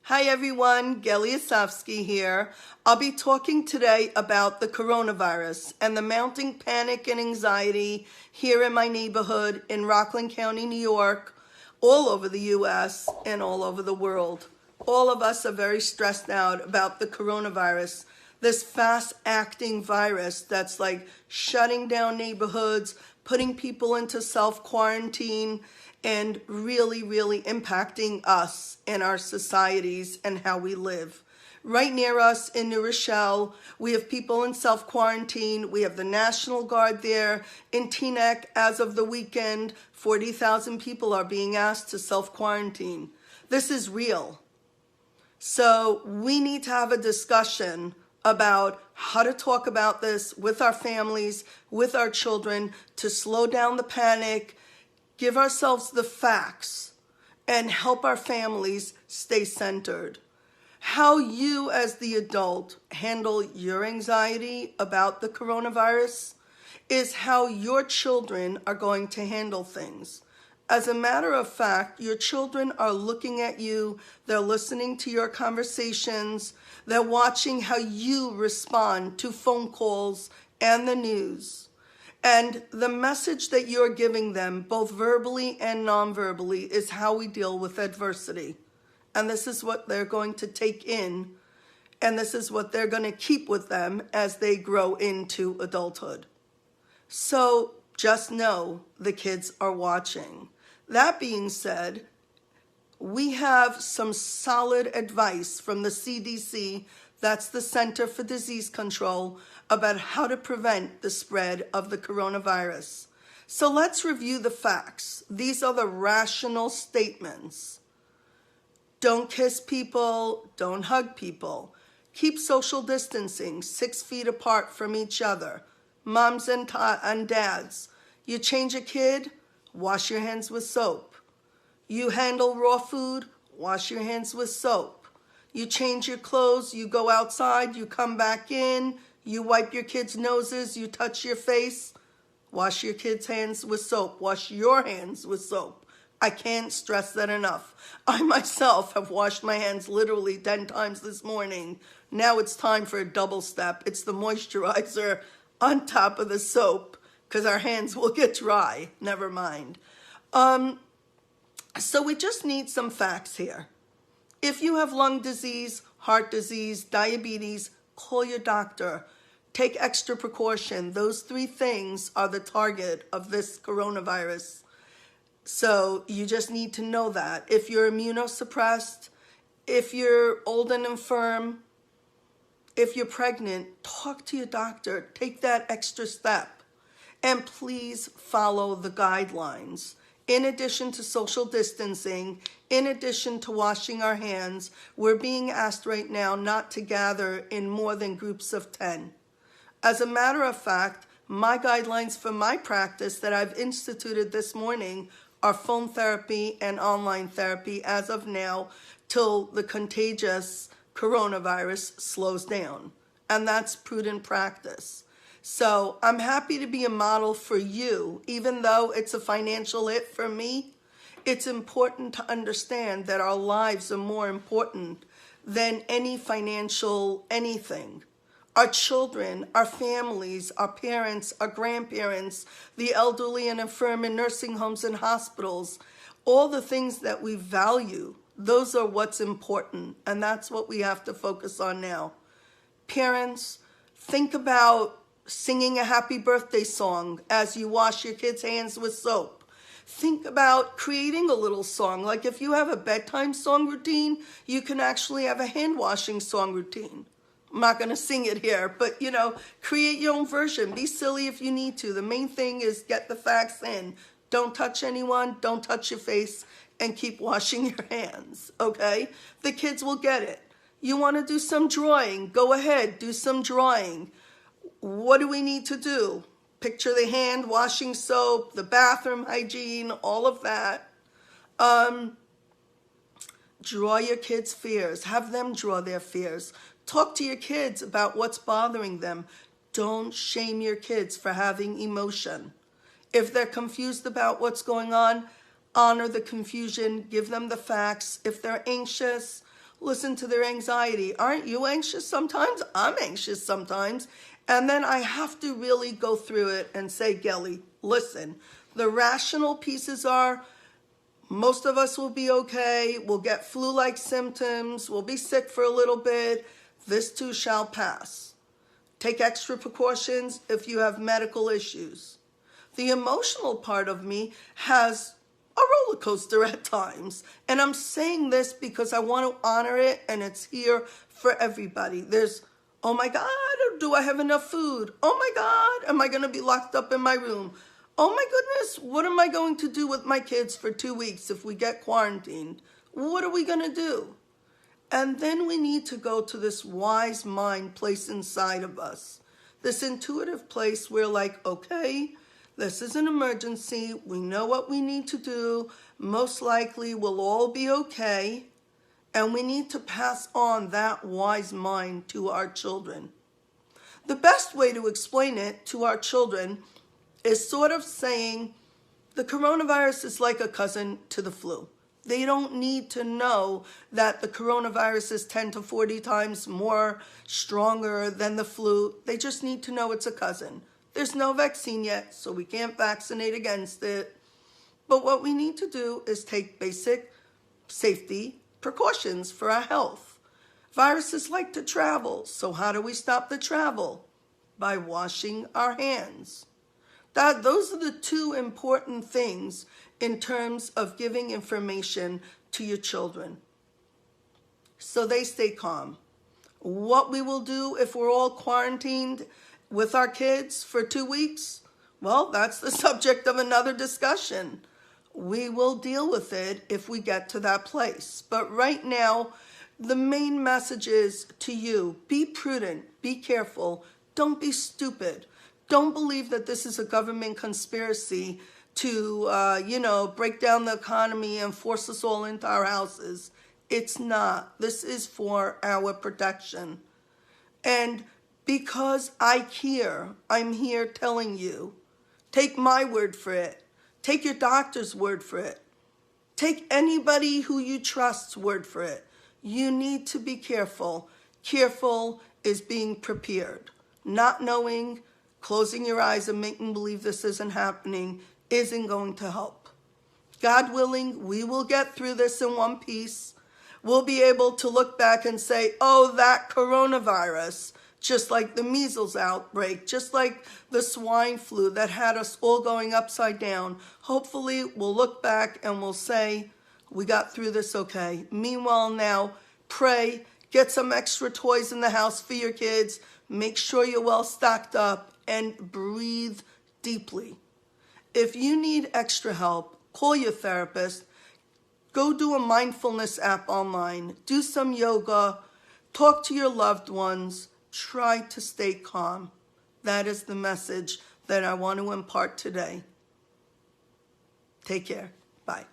Hi everyone, Geli Asofsky here. I'll be talking today about the coronavirus and the mounting panic and anxiety here in my neighborhood in Rockland County, New York, all over the US and all over the world. All of us are very stressed out about the coronavirus, this fast-acting virus that's like shutting down neighborhoods, putting people into self-quarantine, and really, really impacting us and our societies and how we live. Right near us in New Rochelle, we have people in self-quarantine. We have the National Guard there. In Teaneck, as of the weekend, 40,000 people are being asked to self-quarantine. This is real. So we need to have a discussion about how to talk about this with our families, with our children, to slow down the panic, give ourselves the facts, and help our families stay centered. How you as the adult handle your anxiety about the coronavirus is how your children are going to handle things. As a matter of fact, your children are looking at you, they're listening to your conversations, they're watching how you respond to phone calls and the news. And the message that you're giving them, both verbally and non-verbally, is how we deal with adversity. And this is what they're going to take in, and this is what they're going to keep with them as they grow into adulthood. So just know the kids are watching. That being said, we have some solid advice from the CDC, that's the Center for Disease Control, about how to prevent the spread of the coronavirus. So let's review the facts. These are the rational statements. Don't kiss people, don't hug people. Keep social distancing 6 feet apart from each other. Moms and dads, you change a kid, wash your hands with soap. You handle raw food, wash your hands with soap. You change your clothes, you go outside, you come back in, you wipe your kids' noses, you touch your face, wash your kids' hands with soap. Wash your hands with soap. I can't stress that enough. I myself have washed my hands literally 10 times this morning. Now it's time for a double step. It's the moisturizer on top of the soap because our hands will get dry. Never mind. So we just need some facts here. If you have lung disease, heart disease, diabetes, call your doctor. Take extra precaution. Those 3 things are the target of this coronavirus. So you just need to know that. If you're immunosuppressed, if you're old and infirm, if you're pregnant, talk to your doctor. Take that extra step. And please follow the guidelines. In addition to social distancing, in addition to washing our hands, we're being asked right now not to gather in more than groups of 10. As a matter of fact, my guidelines for my practice that I've instituted this morning are phone therapy and online therapy as of now till the contagious coronavirus slows down. And that's prudent practice. So I'm happy to be a model for you, even though it's a financial hit for me. It's important to understand that our lives are more important than any financial anything. Our children, our families, our parents, our grandparents, the elderly and infirm in nursing homes and hospitals, all the things that we value, those are what's important, and that's what we have to focus on now. Parents, think about singing a happy birthday song as you wash your kids' hands with soap. Think about creating a little song. Like if you have a bedtime song routine, you can actually have a hand washing song routine. I'm not going to sing it here, but create your own version. Be silly if you need to. The main thing is get the facts in. Don't touch anyone, don't touch your face, and keep washing your hands, okay? The kids will get it. You want to do some drawing, go ahead, do some drawing. What do we need to do? Picture the hand washing soap, the bathroom hygiene, all of that. Draw your kids' fears. Have them draw their fears. Talk to your kids about what's bothering them. Don't shame your kids for having emotion. If they're confused about what's going on, honor the confusion, give them the facts. If they're anxious, listen to their anxiety. Aren't you anxious sometimes? I'm anxious sometimes. And then I have to really go through it and say, Gelly, listen, the rational pieces are, most of us will be okay. We'll get flu-like symptoms. We'll be sick for a little bit. This too shall pass. Take extra precautions if you have medical issues. The emotional part of me has a roller coaster at times. And I'm saying this because I want to honor it, and it's here for everybody. There's, oh my God, do I have enough food? Oh my God, am I going to be locked up in my room? Oh my goodness, what am I going to do with my kids for 2 weeks if we get quarantined? What are we going to do? And then we need to go to this wise mind place inside of us. This intuitive place where, like, okay, this is an emergency. We know what we need to do. Most likely we'll all be okay. And we need to pass on that wise mind to our children. The best way to explain it to our children is sort of saying the coronavirus is like a cousin to the flu. They don't need to know that the coronavirus is 10 to 40 times more stronger than the flu. They just need to know it's a cousin. There's no vaccine yet, so we can't vaccinate against it. But what we need to do is take basic safety precautions for our health. Viruses like to travel, so how do we stop the travel? By washing our hands. Those are the two important things in terms of giving information to your children, so they stay calm. What we will do if we're all quarantined with our kids for 2 weeks, well, that's the subject of another discussion. We will deal with it if we get to that place. But right now, the main message is to you, be prudent, be careful, don't be stupid. Don't believe that this is a government conspiracy to, break down the economy and force us all into our houses. It's not. This is for our protection. And because I'm here telling you, take my word for it. Take your doctor's word for it. Take anybody who you trust's word for it. You need to be careful. Careful is being prepared. Not knowing, closing your eyes and making believe this isn't happening isn't going to help. God willing, we will get through this in one piece. We'll be able to look back and say, oh, that coronavirus, just like the measles outbreak, just like the swine flu that had us all going upside down. Hopefully, we'll look back and we'll say, we got through this okay. Meanwhile, now, pray, get some extra toys in the house for your kids, make sure you're well stocked up, and breathe deeply. If you need extra help, call your therapist. Go do a mindfulness app online. Do some yoga. Talk to your loved ones. Try to stay calm. That is the message that I want to impart today. Take care. Bye.